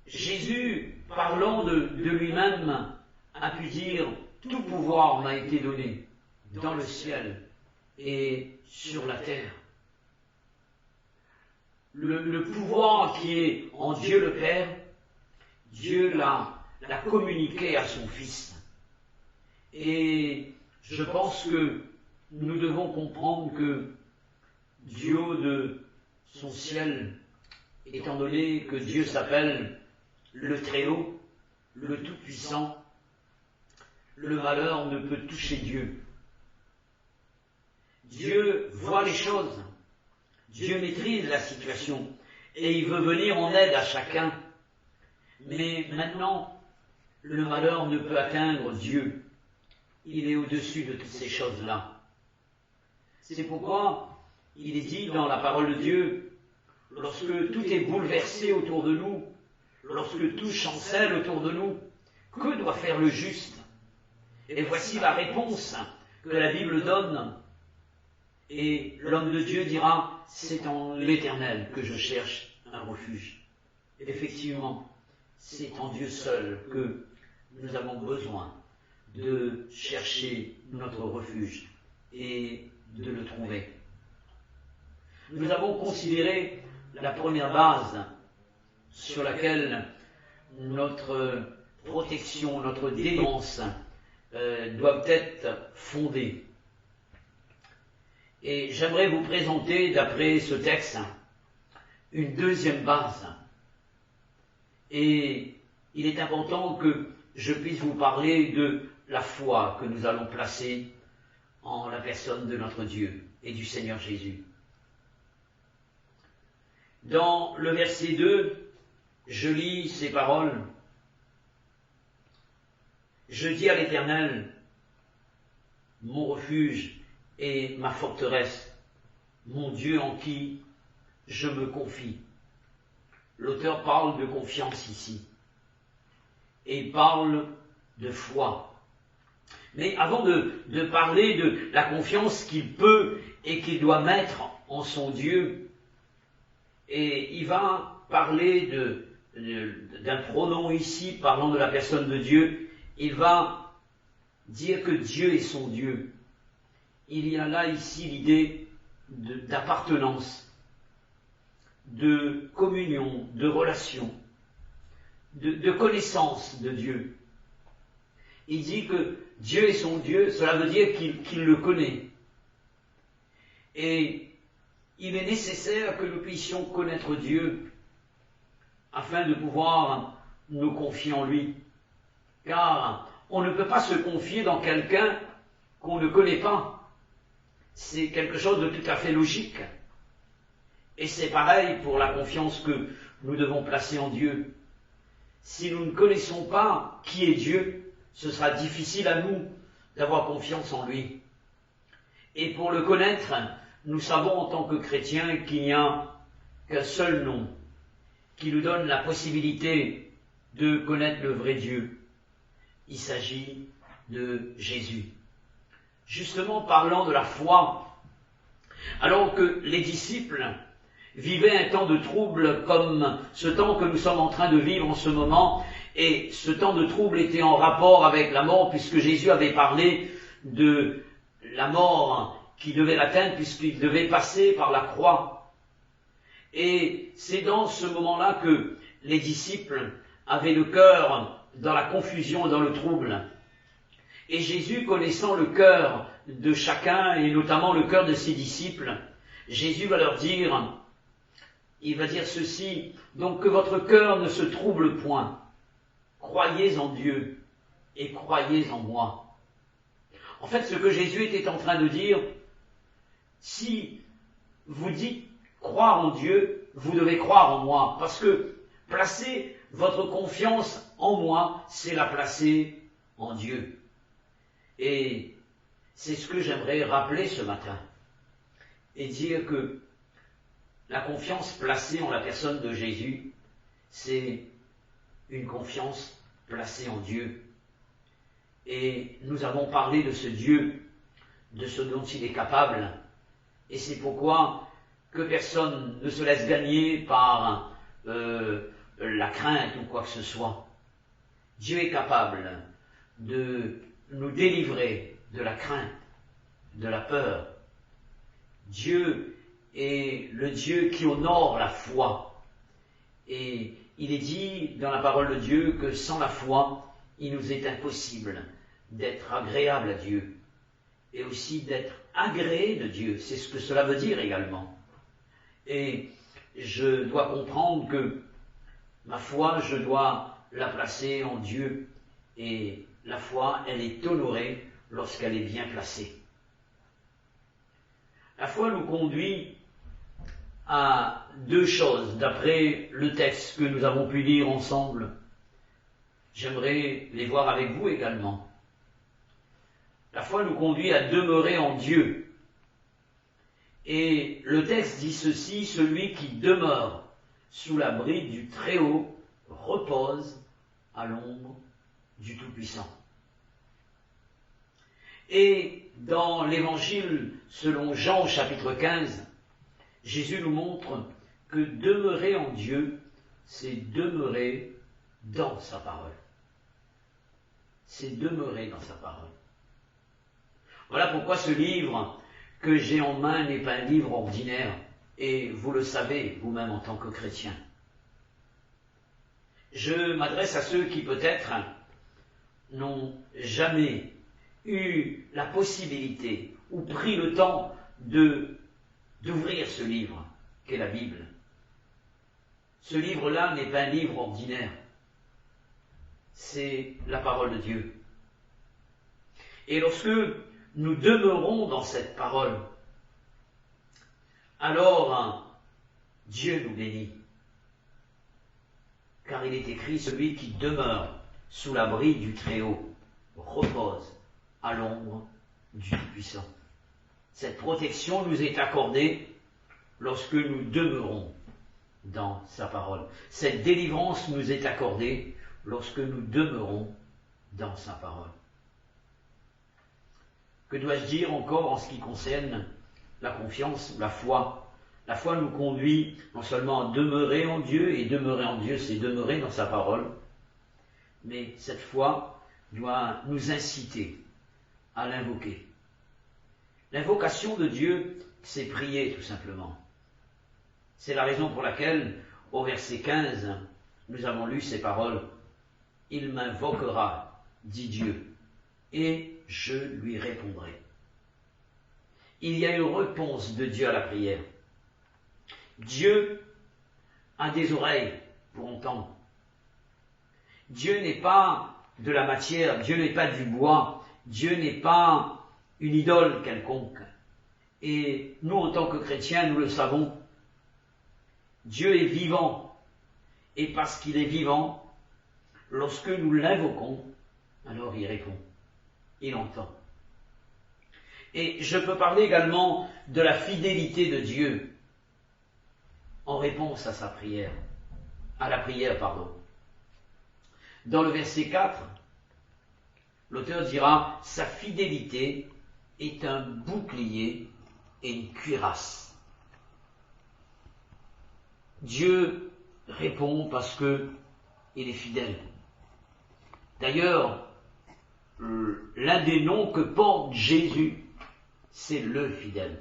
Jésus, parlant de lui-même, a pu dire « Tout pouvoir m'a été donné dans le ciel et sur la terre ». Le pouvoir qui est en Dieu le Père, Dieu l'a communiqué à son Fils. Et je pense que nous devons comprendre que du haut de son ciel, étant donné que Dieu s'appelle le Très-Haut, le Tout-Puissant, le malheur ne peut toucher Dieu. Dieu voit les choses, Dieu maîtrise la situation et il veut venir en aide à chacun. Mais maintenant, le malheur ne peut atteindre Dieu. Il est au-dessus de toutes ces choses-là. C'est pourquoi il est dit dans la parole de Dieu, lorsque tout est bouleversé autour de nous, lorsque tout chancelle autour de nous, que doit faire le juste? Et voici la réponse que la Bible donne. Et l'homme de Dieu dira, c'est en l'Éternel que je cherche un refuge. Et effectivement, c'est en Dieu seul que nous avons besoin de chercher notre refuge et de le trouver. Nous avons considéré la première base sur laquelle notre protection, notre défense doivent être fondées. Et j'aimerais vous présenter, d'après ce texte, une deuxième base. Et il est important que je puisse vous parler de la foi que nous allons placer en la personne de notre Dieu et du Seigneur Jésus. Dans le verset 2, je lis ces paroles. Je dis à l'Éternel, mon refuge et ma forteresse, mon Dieu en qui je me confie. L'auteur parle de confiance ici. Et il parle de foi. Mais avant de parler de la confiance qu'il peut et qu'il doit mettre en son Dieu. Et il va parler d'un pronom ici, parlant de la personne de Dieu. Il va dire que Dieu est son Dieu. Il y a là ici l'idée d'appartenance, de communion, de relation, de connaissance de Dieu. Il dit que Dieu est son Dieu, cela veut dire qu'il le connaît. Et il est nécessaire que nous puissions connaître Dieu afin de pouvoir nous confier en lui. Car on ne peut pas se confier dans quelqu'un qu'on ne connaît pas. C'est quelque chose de tout à fait logique. Et c'est pareil pour la confiance que nous devons placer en Dieu. Si nous ne connaissons pas qui est Dieu, ce sera difficile à nous d'avoir confiance en lui. Et pour le connaître, nous savons en tant que chrétiens qu'il n'y a qu'un seul nom qui nous donne la possibilité de connaître le vrai Dieu. Il s'agit de Jésus. Justement, parlant de la foi, alors que les disciples vivaient un temps de trouble comme ce temps que nous sommes en train de vivre en ce moment, et ce temps de trouble était en rapport avec la mort, puisque Jésus avait parlé de la mort qui devait l'atteindre, puisqu'il devait passer par la croix. Et c'est dans ce moment-là que les disciples avaient le cœur dans la confusion et dans le trouble. Et Jésus, connaissant le cœur de chacun, et notamment le cœur de ses disciples, Jésus va leur dire, il va dire ceci, donc que votre cœur ne se trouble point. Croyez en Dieu et croyez en moi. En fait, ce que Jésus était en train de dire, si vous dites croire en Dieu, vous devez croire en moi, parce que placer votre confiance en moi, c'est la placer en Dieu. Et c'est ce que j'aimerais rappeler ce matin, et dire que la confiance placée en la personne de Jésus, c'est une confiance placée en Dieu. Et nous avons parlé de ce Dieu, de ce dont il est capable, et c'est pourquoi que personne ne se laisse gagner par la crainte ou quoi que ce soit. Dieu est capable de nous délivrer de la crainte, de la peur. Dieu est le Dieu qui honore la foi. Et il est dit dans la parole de Dieu que sans la foi, il nous est impossible d'être agréable à Dieu et aussi d'être agréé de Dieu. C'est ce que cela veut dire également. Et je dois comprendre que ma foi, je dois la placer en Dieu, et la foi, elle est honorée lorsqu'elle est bien placée. La foi nous conduit à deux choses, d'après le texte que nous avons pu lire ensemble. J'aimerais les voir avec vous également. La foi nous conduit à demeurer en Dieu. Et le texte dit ceci, celui qui demeure sous l'abri du Très-Haut repose à l'ombre du Tout-Puissant. Et dans l'Évangile selon Jean chapitre 15, Jésus nous montre que demeurer en Dieu, c'est demeurer dans sa parole. C'est demeurer dans sa parole. Voilà pourquoi ce livre que j'ai en main n'est pas un livre ordinaire, et vous le savez vous-même en tant que chrétien. Je m'adresse à ceux qui peut-être n'ont jamais eu la possibilité ou pris le temps d'ouvrir ce livre qu'est la Bible. Ce livre-là n'est pas un livre ordinaire, c'est la parole de Dieu. Et lorsque nous demeurons dans cette parole, alors Dieu nous bénit. Car il est écrit, celui qui demeure sous l'abri du Très-Haut repose à l'ombre du Tout-Puissant. Cette protection nous est accordée lorsque nous demeurons dans sa parole. Cette délivrance nous est accordée lorsque nous demeurons dans sa parole. Que dois-je dire encore en ce qui concerne la confiance ou la foi. La foi nous conduit non seulement à demeurer en Dieu, et demeurer en Dieu, c'est demeurer dans sa parole, mais cette foi doit nous inciter à l'invoquer. L'invocation de Dieu, c'est prier tout simplement. C'est la raison pour laquelle, au verset 15, nous avons lu ces paroles. « Il m'invoquera, dit Dieu, et je lui répondrai. » Il y a une réponse de Dieu à la prière. Dieu a des oreilles pour entendre. Dieu n'est pas de la matière, Dieu n'est pas du bois, Dieu n'est pas une idole quelconque. Et nous, en tant que chrétiens, nous le savons, Dieu est vivant. Et parce qu'il est vivant, lorsque nous l'invoquons, alors il répond, il entend. Et je peux parler également de la fidélité de Dieu en réponse à sa prière, à la prière, pardon. Dans le verset 4, l'auteur dira « Sa fidélité est un bouclier et une cuirasse. » Dieu répond parce que il est fidèle. D'ailleurs, l'un des noms que porte Jésus, c'est le fidèle.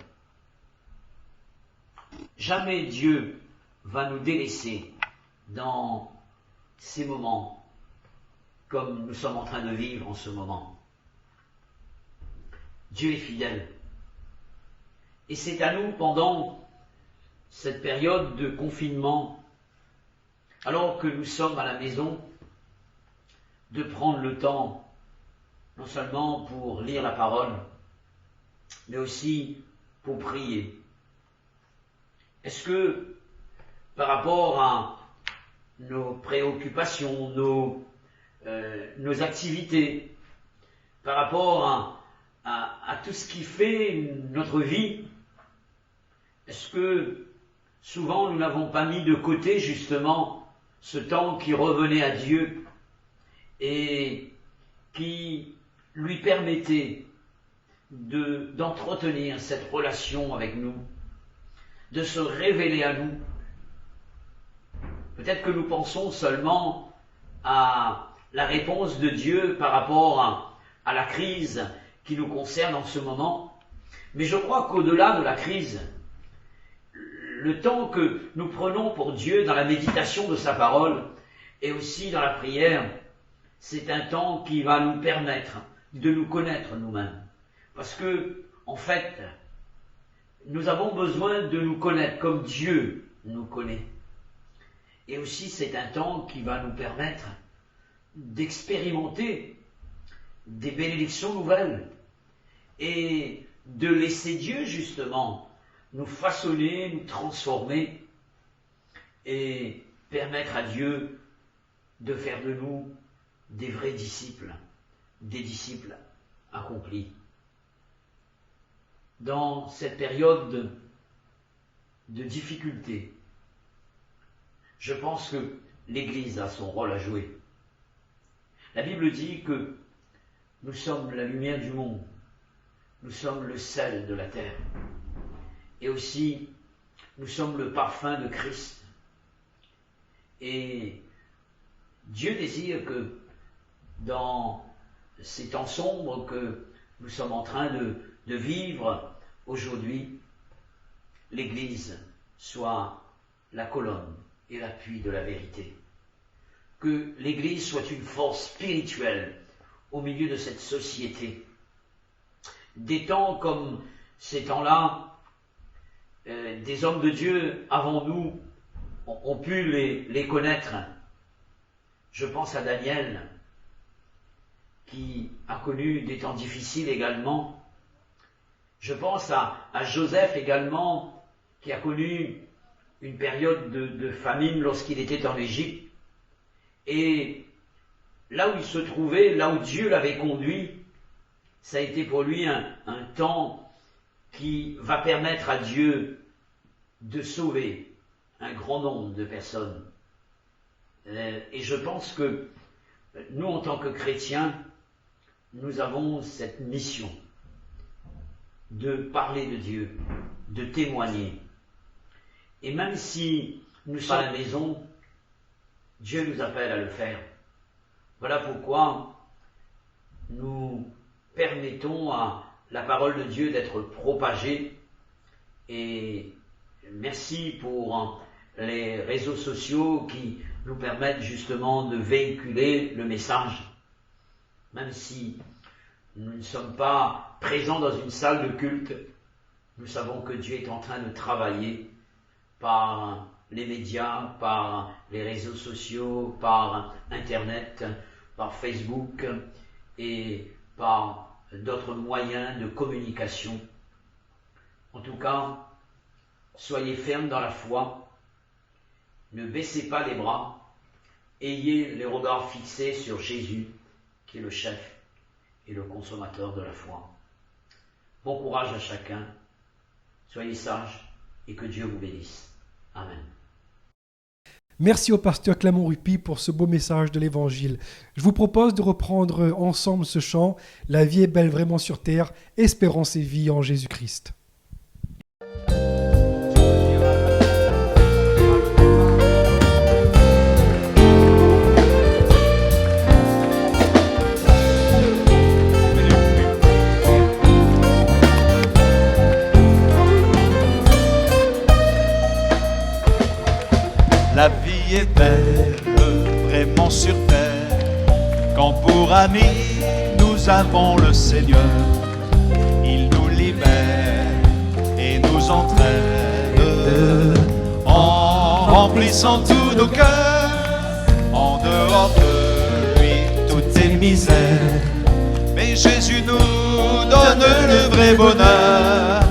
Jamais Dieu va nous délaisser dans ces moments comme nous sommes en train de vivre en ce moment. Dieu est fidèle. Et c'est à nous, pendant cette période de confinement, alors que nous sommes à la maison, de prendre le temps, non seulement pour lire la parole, mais aussi pour prier. Est-ce que, par rapport à nos préoccupations, nos activités, par rapport à tout ce qui fait notre vie, est-ce que souvent nous n'avons pas mis de côté justement ce temps qui revenait à Dieu et qui lui permettait d'entretenir cette relation avec nous, de se révéler à nous? Peut-être que nous pensons seulement à la réponse de Dieu par rapport à la crise qui nous concerne en ce moment, mais je crois qu'au-delà de la crise, le temps que nous prenons pour Dieu dans la méditation de sa parole et aussi dans la prière, c'est un temps qui va nous permettre de nous connaître nous-mêmes. Parce que, en fait, nous avons besoin de nous connaître comme Dieu nous connaît. Et aussi, c'est un temps qui va nous permettre d'expérimenter des bénédictions nouvelles et de laisser Dieu, justement, nous façonner, nous transformer et permettre à Dieu de faire de nous des vrais disciples, des disciples accomplis. Dans cette période de difficulté, je pense que l'Église a son rôle à jouer. La Bible dit que nous sommes la lumière du monde, nous sommes le sel de la terre, et aussi nous sommes le parfum de Christ. Et Dieu désire que dans ces temps sombres que nous sommes en train de vivre aujourd'hui, l'Église soit la colonne et l'appui de la vérité. Que l'Église soit une force spirituelle au milieu de cette société. Des temps comme ces temps-là, des hommes de Dieu avant nous ont pu les connaître. Je pense à Daniel, qui a connu des temps difficiles également. Je pense à Joseph également, qui a connu une période de famine lorsqu'il était en Égypte. Et là où il se trouvait, là où Dieu l'avait conduit, ça a été pour lui un temps qui va permettre à Dieu de sauver un grand nombre de personnes. Et je pense que nous, en tant que chrétiens, nous avons cette mission de parler de Dieu, de témoigner. Et même si nous sommes à la maison, Dieu nous appelle à le faire. Voilà pourquoi nous permettons à la parole de Dieu d'être propagée. Et merci pour les réseaux sociaux qui nous permettent justement de véhiculer le message. Même si nous ne sommes pas présents dans une salle de culte, nous savons que Dieu est en train de travailler par les médias, par les réseaux sociaux, par Internet, par Facebook et par d'autres moyens de communication. En tout cas, soyez fermes dans la foi, ne baissez pas les bras, ayez les regards fixés sur Jésus, qui est le chef et le consommateur de la foi. Bon courage à chacun, soyez sages et que Dieu vous bénisse. Amen. Merci au pasteur Clément Rupi pour ce beau message de l'Évangile. Je vous propose de reprendre ensemble ce chant « La vie est belle vraiment sur terre, espérance et vie en Jésus-Christ ». La vie est belle, vraiment sur terre, quand pour amis nous avons le Seigneur. Il nous libère et nous entraîne, en remplissant tous nos cœurs, en dehors de lui tout est misère. Mais Jésus nous donne le vrai bonheur,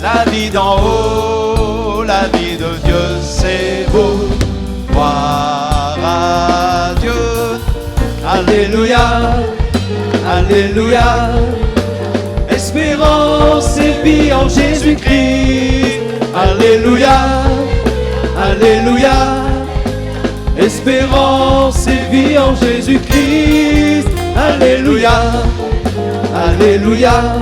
la vie d'en haut, la vie de Dieu, c'est beau. Gloire à Dieu, Alléluia, Alléluia. Espérance et vie en Jésus-Christ, Alléluia, Alléluia. Espérance et vie en Jésus-Christ, Alléluia, Alléluia.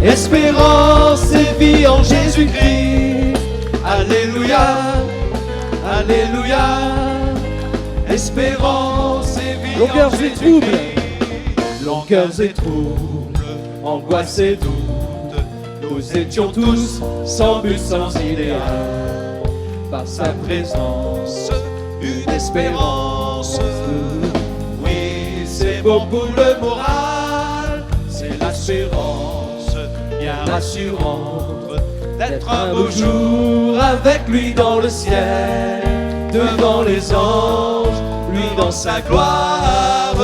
Espérance et vie en Jésus-Christ, Alléluia. Alléluia, espérance et vie Longueurs en et troubles. Jésus-Christ. Longueurs et troubles, angoisse et doute, nous étions tous sans but, sans idéal. Par sa présence, une espérance. Oui, c'est bon pour le moral, c'est l'assurance bien rassurante d'être un beau jour avec lui dans le ciel, devant les anges, lui dans sa gloire.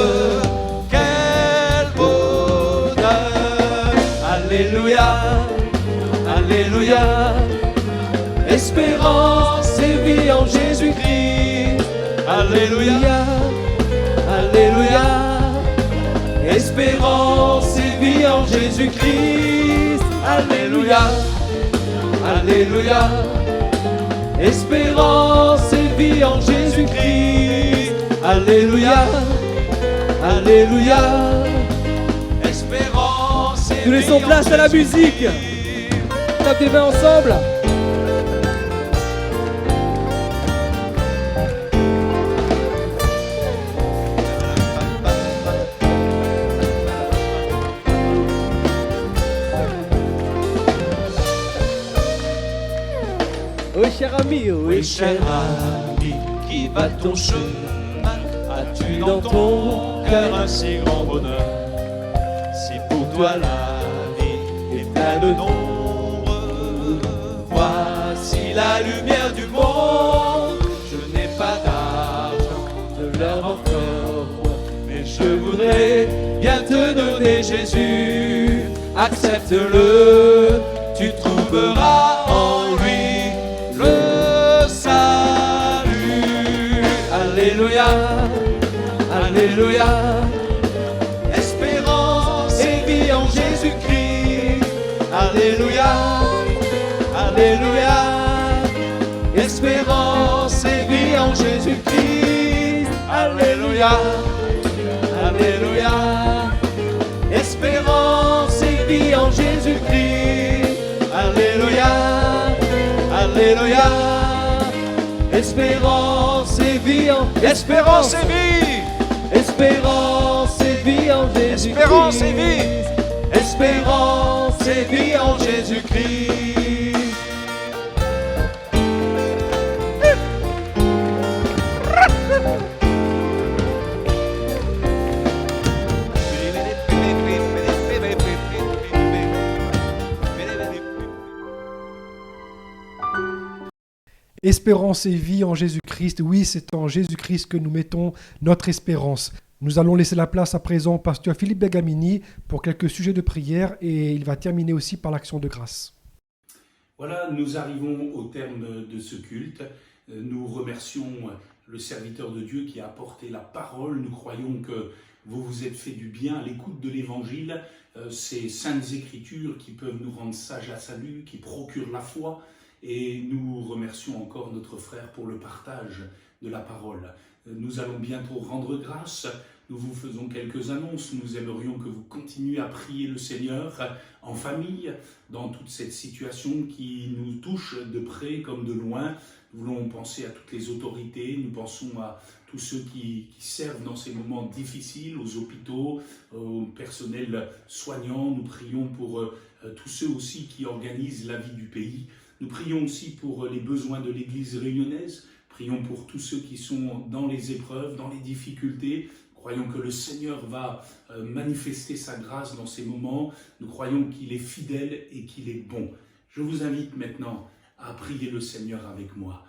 Quel bonheur! Alléluia, Alléluia. Espérance et vie en Jésus-Christ. Alléluia, Alléluia. Espérance et vie en Jésus-Christ. Alléluia, Alléluia. Espérance et vie en Jésus-Christ. Alléluia, Alléluia. Espérance et Nous laissons vie en place à la musique. Jésus-Christ. Tape des mains ensemble. Oui, cher ami, Oui, cher ami, qui va ton chemin? As-tu dans ton cœur un si grand bonheur? Si pour toi la vie est pleine d'ombre, voici la lumière du monde. Je n'ai pas d'argent, de l'or encore, mais je voudrais bien te donner Jésus. Accepte-le, tu trouveras en lui le salut. Alléluia, Alléluia. Espérance et vie en Jésus-Christ. Alléluia, Alléluia. Espérance et vie en Jésus-Christ. Alléluia, Alléluia. Espérance et vie en Jésus-Christ. Alléluia. Espérance et vie en Espérance et vie. Espérance et vie en Jésus-Christ. Espérance et vie. Espérance et vie en Jésus-Christ. Espérance et vie en Jésus-Christ. Oui, c'est en Jésus-Christ que nous mettons notre espérance. Nous allons laisser la place à présent au pasteur Philippe Bergamini pour quelques sujets de prière et il va terminer aussi par l'action de grâce. Voilà, nous arrivons au terme de ce culte. Nous remercions le serviteur de Dieu qui a apporté la parole. Nous croyons que vous vous êtes fait du bien à l'écoute de l'Évangile, ces saintes écritures qui peuvent nous rendre sages à salut, qui procurent la foi. Et nous remercions encore notre frère pour le partage de la parole. Nous allons bientôt rendre grâce. Nous vous faisons quelques annonces. Nous aimerions que vous continuiez à prier le Seigneur en famille, dans toute cette situation qui nous touche de près comme de loin. Nous voulons penser à toutes les autorités. Nous pensons à tous ceux qui servent dans ces moments difficiles, aux hôpitaux, au personnel soignant. Nous prions pour tous ceux aussi qui organisent la vie du pays. Nous prions aussi pour les besoins de l'Église réunionnaise. Prions pour tous ceux qui sont dans les épreuves, dans les difficultés. Croyons que le Seigneur va manifester sa grâce dans ces moments. Nous croyons qu'il est fidèle et qu'il est bon. Je vous invite maintenant à prier le Seigneur avec moi.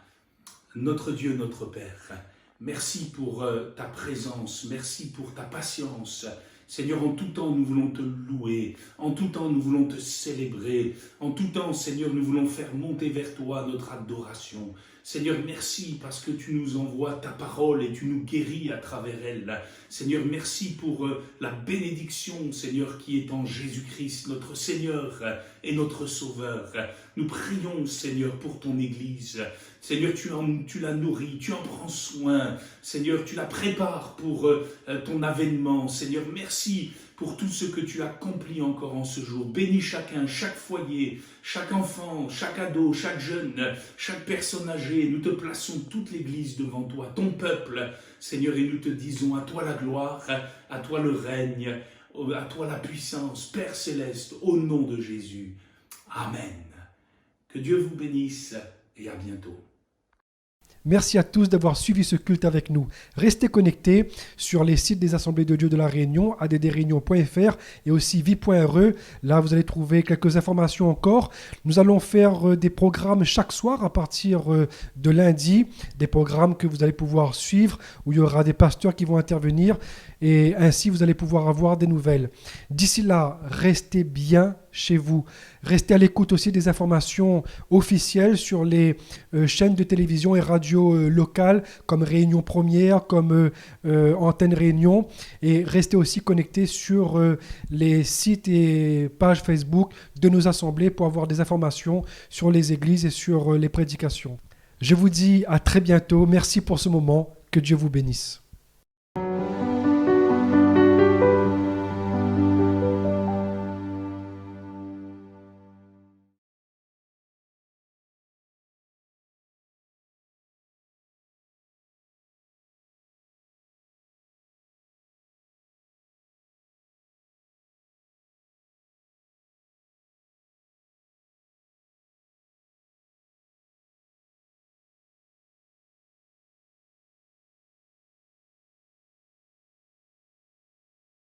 Notre Dieu, notre Père, merci pour ta présence, merci pour ta patience. Seigneur, en tout temps, nous voulons te louer. En tout temps, nous voulons te célébrer. En tout temps, Seigneur, nous voulons faire monter vers toi notre adoration. Seigneur, merci parce que tu nous envoies ta parole et tu nous guéris à travers elle. Seigneur, merci pour la bénédiction, Seigneur, qui est en Jésus-Christ, notre Seigneur et notre Sauveur. Nous prions, Seigneur, pour ton Église. Seigneur, tu la nourris, tu en prends soin. Seigneur, tu la prépares pour ton avènement. Seigneur, merci pour tout ce que tu accomplis encore en ce jour. Bénis chacun, chaque foyer, chaque enfant, chaque ado, chaque jeune, chaque personne âgée. Nous te plaçons toute l'Église devant toi, ton peuple, Seigneur, et nous te disons à toi la gloire, à toi le règne, à toi la puissance, Père céleste, au nom de Jésus. Amen. Que Dieu vous bénisse et à bientôt. Merci à tous d'avoir suivi ce culte avec nous. Restez connectés sur les sites des Assemblées de Dieu de la Réunion, addréunion.fr et aussi vie.re. Là, vous allez trouver quelques informations encore. Nous allons faire des programmes chaque soir à partir de lundi, des programmes que vous allez pouvoir suivre, où il y aura des pasteurs qui vont intervenir et ainsi vous allez pouvoir avoir des nouvelles. D'ici là, restez bien chez vous. Restez à l'écoute aussi des informations officielles sur les chaînes de télévision et radio locales comme Réunion Première, comme Antenne Réunion, et restez aussi connectés sur les sites et pages Facebook de nos assemblées pour avoir des informations sur les églises et sur les prédications. Je vous dis à très bientôt. Merci pour ce moment. Que Dieu vous bénisse.